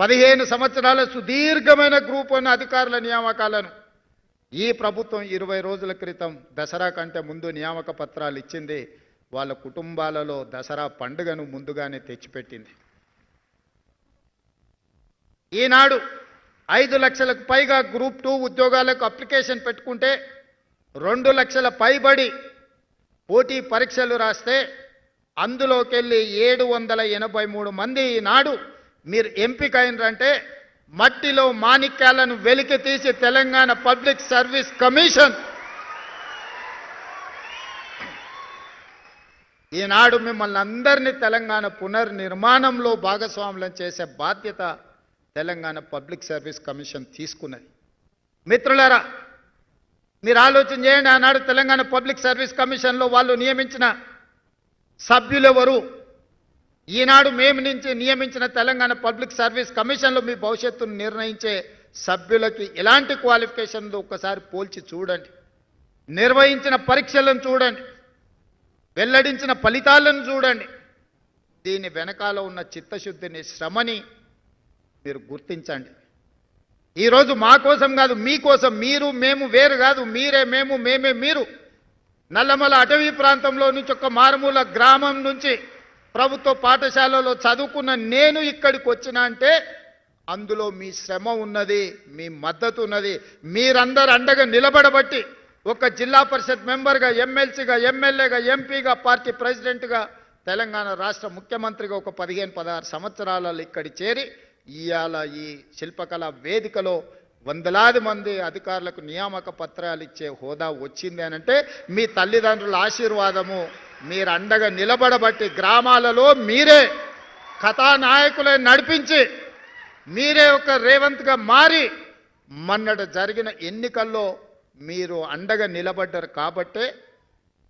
15 సంవత్సరాల సుదీర్ఘమైన గ్రూప్ 1 అధికారుల నియామకాలను ఈ ప్రభుత్వం 20 రోజుల క్రితం దసరా కంటే ముందు నియామక పత్రాలు ఇచ్చింది. వాళ్ళ కుటుంబాలలో దసరా పండుగను ముందుగానే తెచ్చిపెట్టింది. ఈనాడు 5 లక్షలకు పైగా గ్రూప్ 2 ఉద్యోగాలకు అప్లికేషన్ పెట్టుకుంటే 2 లక్షల పైబడి పోటీ పరీక్షలు రాస్తే అందులోకెళ్ళి 783 మంది ఈనాడు మీరు ఎంపిక అయినరంటే మట్టిలో మాణిక్యాలను వెలికి తీసి తెలంగాణ పబ్లిక్ సర్వీస్ కమిషన్ ఈనాడు మిమ్మల్ని అందరినీ తెలంగాణ పునర్నిర్మాణంలో భాగస్వాములను చేసే బాధ్యత తెలంగాణ పబ్లిక్ సర్వీస్ కమిషన్ తీసుకున్నది. మిత్రులారా, మీరు ఆలోచన చేయండి. ఆనాడు తెలంగాణ పబ్లిక్ సర్వీస్ కమిషన్లో వాళ్ళు నియమించిన సభ్యులెవరు? ఈనాడు మేము నియమించిన తెలంగాణ పబ్లిక్ సర్వీస్ కమిషన్లో మీ భవిష్యత్తును నిర్ణయించే సభ్యులకి ఎలాంటి క్వాలిఫికేషన్లు ఒక్కసారి పోల్చి చూడండి. నిర్వహించిన పరీక్షలను చూడండి, వెల్లడించిన ఫలితాలను చూడండి. దీని వెనకాల ఉన్న చిత్తశుద్ధిని, శ్రమని మీరు గుర్తించండి. ఈరోజు మా కోసం కాదు, మీకోసం. మీరు మేము వేరు కాదు, మీరే మేము, మేమే మీరు. నల్లమల అటవీ ప్రాంతంలో నుంచి ఒక మారుమూల గ్రామం నుంచి ప్రభుత్వ పాఠశాలలో చదువుకున్న నేను ఇక్కడికి వచ్చినా అంటే అందులో మీ శ్రమ ఉన్నది, మీ మద్దతు ఉన్నది. మీరందరూ అండగా నిలబడబట్టి ఒక జిల్లా పరిషత్ మెంబర్గా, ఎమ్మెల్సీగా, ఎమ్మెల్యేగా, ఎంపీగా, పార్టీ ప్రెసిడెంట్గా, తెలంగాణ రాష్ట్ర ముఖ్యమంత్రిగా ఒక 15-16 సంవత్సరాలలో ఇక్కడి చేరి ఇవాళ ఈ శిల్పకళా వేదికలో వందలాది మంది అధికారులకు నియామక పత్రాలు ఇచ్చే హోదా వచ్చింది అనంటే మీ తల్లిదండ్రుల ఆశీర్వాదము. మీరు అండగా నిలబడబట్టి గ్రామాలలో మీరే కథానాయకులే నడిపించి మీరే ఒక రేవంత్గా మారి మొన్నట జరిగిన ఎన్నికల్లో మీరు అండగా నిలబడ్డారు. కాబట్టే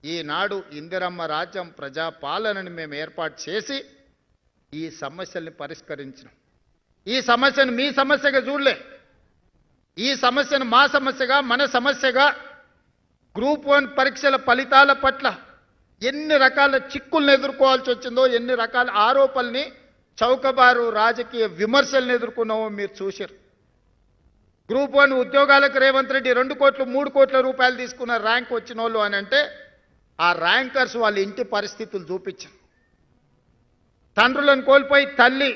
ఈనాడు ఇందిరమ్మ రాజ్యం ప్రజాపాలనని మేము ఏర్పాటు చేసి ఈ సమస్యల్ని పరిష్కరించినాం. ఈ సమస్యను మీ సమస్యగా చూడలే, ఈ సమస్యను మా సమస్యగా, మన సమస్యగా, గ్రూప్ 1 పరీక్షల ఫలితాల పట్ల ఎన్ని రకాల చిక్కులను ఎదుర్కోవాల్సి వచ్చిందో, ఎన్ని రకాల ఆరోపణల్ని, చౌకబారు రాజకీయ విమర్శలను ఎదుర్కొన్నామో మీరు చూశారు. గ్రూప్ 1 ఉద్యోగాలకు రేవంత్ రెడ్డి 2 కోట్లు 3 కోట్ల రూపాయలు తీసుకున్న ర్యాంక్ వచ్చిన వాళ్ళు అని అంటే ఆ ర్యాంకర్స్ వాళ్ళ ఇంటి పరిస్థితులు చూపించారు. తండ్రులను కోల్పోయి తల్లి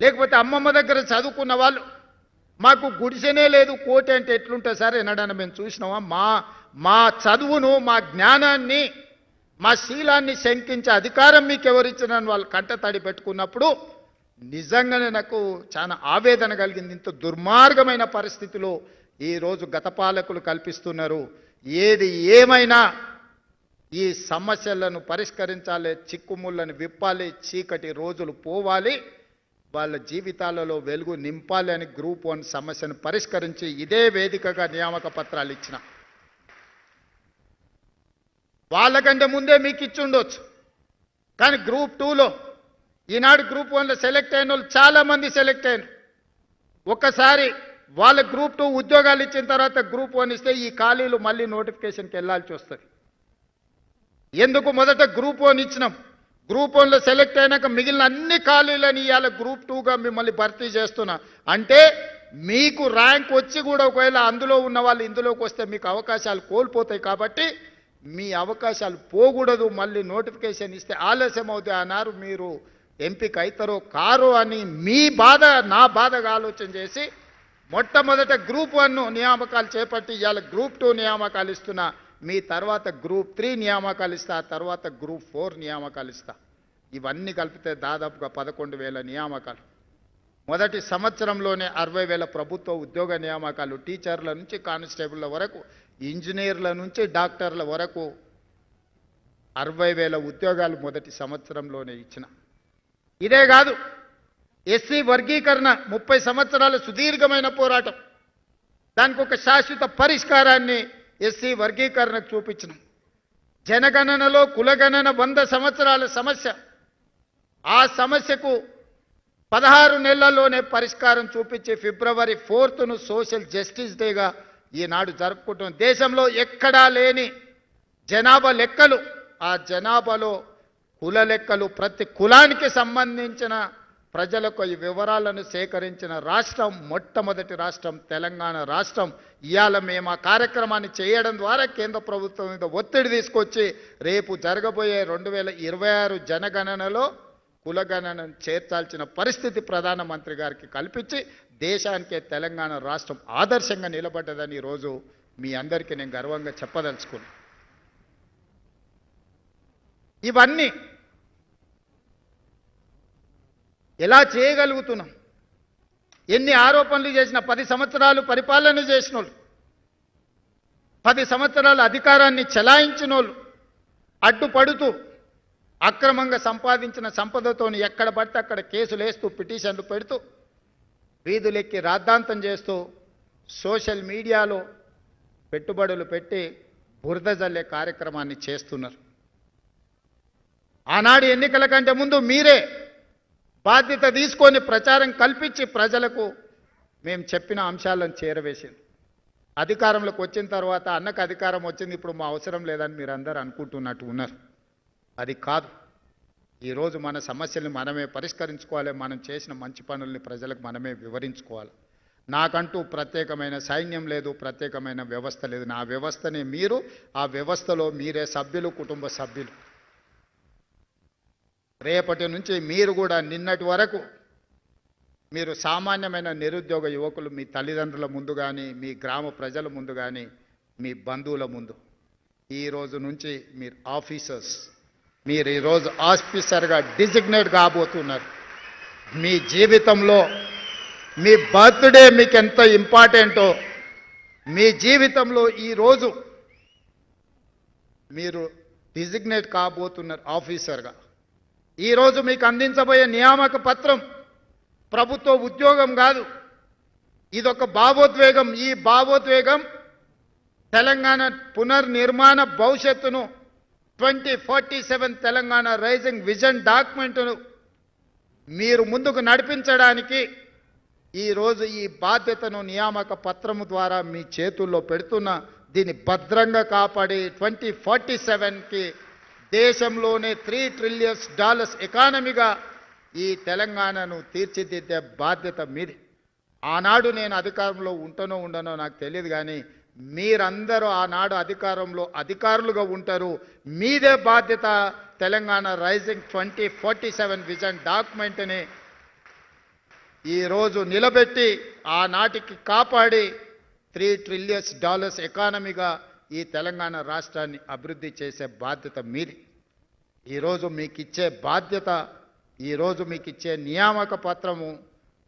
లేకపోతే అమ్మమ్మ దగ్గర చదువుకున్న వాళ్ళు మాకు గుడిసెనే లేదు, కోటి అంటే ఎట్లుంటుంది సార్ ఎన్నడన్నా మేము చూసినామా? మా చదువును, మా జ్ఞానాన్ని, మా శీలాన్ని శంకించే అధికారం మీకు ఎవరిచ్చినని వాళ్ళు కంటతడి పెట్టుకున్నప్పుడు నిజంగానే నాకు చాలా ఆవేదన కలిగింది. ఇంత దుర్మార్గమైన పరిస్థితిలో ఈరోజు గత పాలకులు కల్పిస్తున్నారు. ఏది ఏమైనా ఈ సమస్యలను పరిష్కరించాలి, చిక్కుముళ్ళను విప్పాలి, చీకటి రోజులు పోవాలి, వాళ్ళ జీవితాలలో వెలుగు నింపాలి అని గ్రూప్ 1 సమస్యను పరిష్కరించి ఇదే వేదికగా నియామక పత్రాలు ఇచ్చిన. వాళ్ళకంటే ముందే మీకు ఇచ్చి ఉండొచ్చు. కానీ గ్రూప్ 2లో ఈనాడు గ్రూప్ 1లో సెలెక్ట్ అయిన వాళ్ళు చాలామంది సెలెక్ట్ అయినారు. ఒక్కసారి వాళ్ళ గ్రూప్ 2 ఉద్యోగాలు ఇచ్చిన తర్వాత గ్రూప్ 1 ఇస్తే ఈ ఖాళీలు మళ్ళీ నోటిఫికేషన్కి వెళ్ళాల్సి వస్తుంది. ఎందుకు మొదట గ్రూప్ 1 ఇచ్చినాం, గ్రూప్ 1లో సెలెక్ట్ అయినాక మిగిలిన అన్ని ఖాళీలను ఇవాళ గ్రూప్ 2గా మిమ్మల్ని భర్తీ చేస్తున్నా అంటే మీకు ర్యాంక్ వచ్చి కూడా ఒకవేళ అందులో ఉన్న వాళ్ళు ఇందులోకి వస్తే మీకు అవకాశాలు కోల్పోతాయి. కాబట్టి మీ అవకాశాలు పోకూడదు. మళ్ళీ నోటిఫికేషన్ ఇస్తే ఆలస్యం అవుతాయి అన్నారు. మీరు ఎంపిక అవుతారో కారో అని మీ బాధ నా బాధగా ఆలోచన చేసి మొట్టమొదట గ్రూప్ 1 నియామకాలు చేపట్టి ఇవాళ గ్రూప్ 2 నియామకాలు ఇస్తున్నా. మీ తర్వాత గ్రూప్ 3 నియామకాలు ఇస్తా, తర్వాత గ్రూప్ 4 నియామకాలు ఇస్తా. ఇవన్నీ కలిపితే దాదాపుగా 11,000 నియామకాలు. మొదటి సంవత్సరంలోనే 60,000 ప్రభుత్వ ఉద్యోగ నియామకాలు, టీచర్ల నుంచి కానిస్టేబుల్ల వరకు, ఇంజనీర్ల నుంచి డాక్టర్ల వరకు 60,000 ఉద్యోగాలు మొదటి సంవత్సరంలోనే ఇచ్చిన. ఇదే కాదు, ఎస్సీ వర్గీకరణ 30 సంవత్సరాల సుదీర్ఘమైన పోరాటం, దానికి ఒక శాశ్వత పరిష్కారాన్ని ఎస్సీ వర్గీకరణకు చూపించిన. జనగణనలో కులగణన 100 సంవత్సరాల సమస్య, ఆ సమస్యకు 16 నెలల్లోనే పరిష్కారం చూపించి ఫిబ్రవరి 4ను సోషల్ జస్టిస్ డేగా ఈనాడు జరుపుకుంటున్నాం. దేశంలో ఎక్కడా లేని జనాభా లెక్కలు, ఆ జనాభాలో కుల లెక్కలు, ప్రతి కులానికి సంబంధించిన ప్రజలకు ఈ వివరాలను సేకరించిన రాష్ట్రం మొట్టమొదటి రాష్ట్రం తెలంగాణ రాష్ట్రం. ఇవాళ మేము ఆ కార్యక్రమాన్ని చేయడం ద్వారా కేంద్ర ప్రభుత్వం మీద ఒత్తిడి తీసుకొచ్చి రేపు జరగబోయే 2026 జనగణనలో కులగణనను చేర్చాల్సిన పరిస్థితి ప్రధానమంత్రి గారికి కల్పించి దేశానికే తెలంగాణ రాష్ట్రం ఆదర్శంగా నిలబడ్డదని ఈరోజు మీ అందరికీ నేను గర్వంగా చెప్పదలుచుకున్నాను. ఇవన్నీ ఎలా చేయగలుగుతున్నాం? ఎన్ని ఆరోపణలు చేసిన 10 సంవత్సరాలు పరిపాలన చేసిన వాళ్ళు, 10 సంవత్సరాల అధికారాన్ని చెలాయించిన వాళ్ళు అడ్డుపడుతూ అక్రమంగా సంపాదించిన సంపదతోని ఎక్కడ పడితే అక్కడ కేసులు వేస్తూ పిటిషన్లు పెడుతూ వీధులెక్కి రాద్ధాంతం చేస్తూ సోషల్ మీడియాలో పెట్టుబడులు పెట్టి బురద జల్లే కార్యక్రమాన్ని చేస్తున్నారు. ఆనాడు ఎన్నికల కంటే ముందు మీరే బాధ్యత తీసుకొని ప్రచారం కల్పించి ప్రజలకు మేము చెప్పిన అంశాలను చేరవేసింది. అధికారంలోకి వచ్చిన తర్వాత అన్నకు అధికారం వచ్చింది, ఇప్పుడు మా అవసరం లేదని మీరు అందరూ అనుకుంటున్నట్టు ఉన్నారు. అది కాదు. ఈరోజు మన సమస్యల్ని మనమే పరిష్కరించుకోవాలి. మనం చేసిన మంచి పనుల్ని ప్రజలకు మనమే వివరించుకోవాలి. నాకంటూ ప్రత్యేకమైన సైన్యం లేదు, ప్రత్యేకమైన వ్యవస్థ లేదు. నా వ్యవస్థనే మీరు, ఆ వ్యవస్థలో మీరే సభ్యులు, కుటుంబ సభ్యులు. రేపటి నుంచి మీరు కూడా నిన్నటి వరకు మీరు సామాన్యమైన నిరుద్యోగ యువకులు మీ తల్లిదండ్రుల ముందు కానీ, మీ గ్రామ ప్రజల ముందు కానీ, మీ బంధువుల ముందు ఈ రోజు నుంచి మీరు ఆఫీసర్స్, మీరు ఈరోజు ఆఫీసర్గా డిజిగ్నేట్ కాబోతున్నారు. మీ జీవితంలో మీ బర్త్డే మీకు ఎంత ఇంపార్టెంటో మీ జీవితంలో ఈరోజు మీరు డిజిగ్నేట్ కాబోతున్నారు ఆఫీసర్గా. ఈరోజు మీకు అందించబోయే నియామక పత్రం ప్రభుత్వ ఉద్యోగం కాదు, ఇదొక భావోద్వేగం. ఈ భావోద్వేగం తెలంగాణ పునర్నిర్మాణ భవిష్యత్తును 2047 తెలంగాణ రైజింగ్ విజన్ డాక్యుమెంట్ను మీరు ముందుకు నడిపించడానికి ఈరోజు ఈ బాధ్యతను నియామక పత్రము ద్వారా మీ చేతుల్లో పెడుతున్న, దీన్ని భద్రంగా కాపాడి 2047కి దేశంలోనే $3 ట్రిలియన్ ఎకానమీగా ఈ తెలంగాణను తీర్చిదిద్దే బాధ్యత మీది. ఆనాడు నేను అధికారంలో ఉంటానో ఉండనో నాకు తెలియదు, కానీ మీరందరూ ఆనాడు అధికారంలో అధికారులుగా ఉంటారు. మీదే బాధ్యత తెలంగాణ రైజింగ్ 2047 విజన్ డాక్యుమెంట్ని ఈరోజు నిలబెట్టి ఆనాటికి కాపాడి $3 ట్రిలియన్ ఎకానమీగా ఈ తెలంగాణ రాష్ట్రాన్ని అభివృద్ధి చేసే బాధ్యత మీది. ఈరోజు మీకు ఇచ్చే బాధ్యత, ఈరోజు మీకు ఇచ్చే నియామక పత్రము,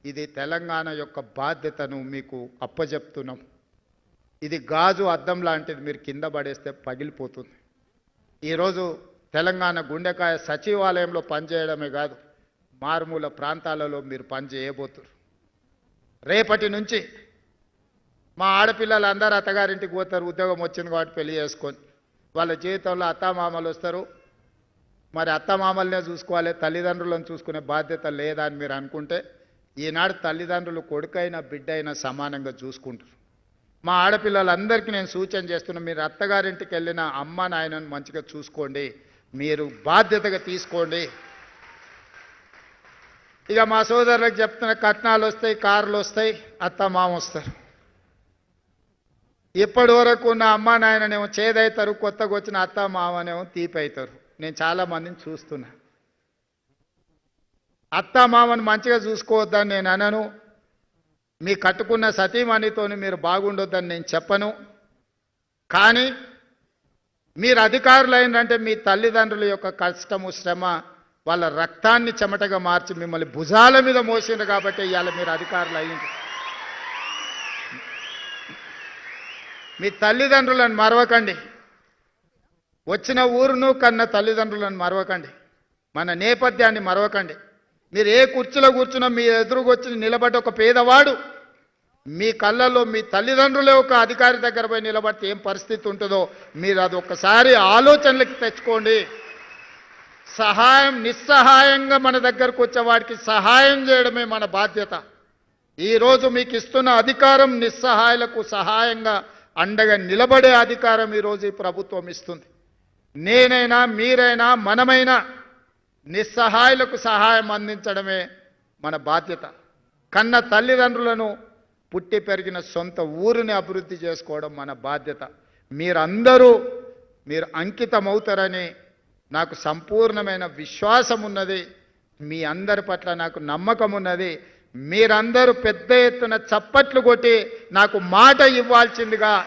ఇది తెలంగాణ యొక్క బాధ్యతను మీకు అప్పజెప్తున్నాం. ఇది గాజు అద్దం లాంటిది, మీరు కింద పడేస్తే పగిలిపోతుంది. ఈరోజు తెలంగాణ గుండెకాయ సచివాలయంలో పనిచేయడమే కాదు, మారుమూల ప్రాంతాలలో మీరు పనిచేయబోతున్నారు. రేపటి నుంచి మా ఆడపిల్లలు అందరూ అత్తగారింటికి పోతారు, ఉద్యోగం వచ్చింది కాబట్టి పెళ్లి చేసుకొని. వాళ్ళ జీవితంలో అత్తామామలు వస్తారు, మరి అత్తమామలనే చూసుకోవాలి, తల్లిదండ్రులను చూసుకునే బాధ్యత లేదా అని మీరు అనుకుంటే, ఈనాడు తల్లిదండ్రులు కొడుకైనా బిడ్డైనా సమానంగా చూసుకుంటారు. మా ఆడపిల్లలందరికీ నేను సూచన చేస్తున్నా, మీరు అత్తగారింటికి వెళ్ళిన అమ్మ నాయనను మంచిగా చూసుకోండి, మీరు బాధ్యతగా తీసుకోండి. ఇక మా సోదరులకు చెప్తున్న, కట్నాలు వస్తాయి, కార్లు వస్తాయి, అత్తమామ వస్తారు. ఇప్పటి వరకు ఉన్న అమ్మ నాయననేమో చేదవుతారు, కొత్తగా వచ్చిన అత్త మామనేమో తీపి అవుతారు. నేను చాలా మందిని చూస్తున్నా. అత్త మామను మంచిగా చూసుకోవద్దని నేను అనను, మీ కట్టుకున్న సతీమణితోని మీరు బాగుండొద్దని నేను చెప్పను. కానీ మీరు అధికారులైందంటే మీ తల్లిదండ్రుల యొక్క కష్టము శ్రమ వాళ్ళ రక్తాన్ని చెమటగా మార్చి మిమ్మల్ని భుజాల మీద మోసిండ్రు కాబట్టి ఇవాళ మీరు అధికారులు అయ్యింది. మీ తల్లిదండ్రులను మరవకండి, వచ్చిన ఊరును కన్న తల్లిదండ్రులను మరవకండి, మన నేపథ్యాన్ని మరవకండి. మీరు ఏ కుర్చీలో కూర్చున్నా మీ ఎదురుకు వచ్చి నిలబడ్డ ఒక పేదవాడు మీ కళ్ళల్లో మీ తల్లిదండ్రులే ఒక అధికారి దగ్గర పోయి నిలబడితే ఏం పరిస్థితి ఉంటుందో మీరు అది ఒక్కసారి ఆలోచనలకు తెచ్చుకోండి. సహాయం నిస్సహాయంగా మన దగ్గరకు వచ్చేవాడికి సహాయం చేయడమే మన బాధ్యత. ఈరోజు మీకు ఇస్తున్న అధికారం నిస్సహాయులకు సహాయంగా అండగా నిలబడే అధికారం ఈరోజు ఈ ప్రభుత్వం ఇస్తుంది. నేనైనా మీరైనా మనమైనా నిస్సహాయులకు సహాయం అందించడమే మన బాధ్యత. కన్న తల్లిదండ్రులను, పుట్టి పెరిగిన సొంత ఊరిని అభివృద్ధి చేసుకోవడం మన బాధ్యత. మీరు అంకితమవుతారని నాకు సంపూర్ణమైన విశ్వాసం ఉన్నది. మీ అందరి పట్ల నాకు నమ్మకం ఉన్నది. మీరందరూ పెద్ద ఎత్తున చప్పట్లు కొట్టి నాకు మాట ఇవ్వాల్సిందిగా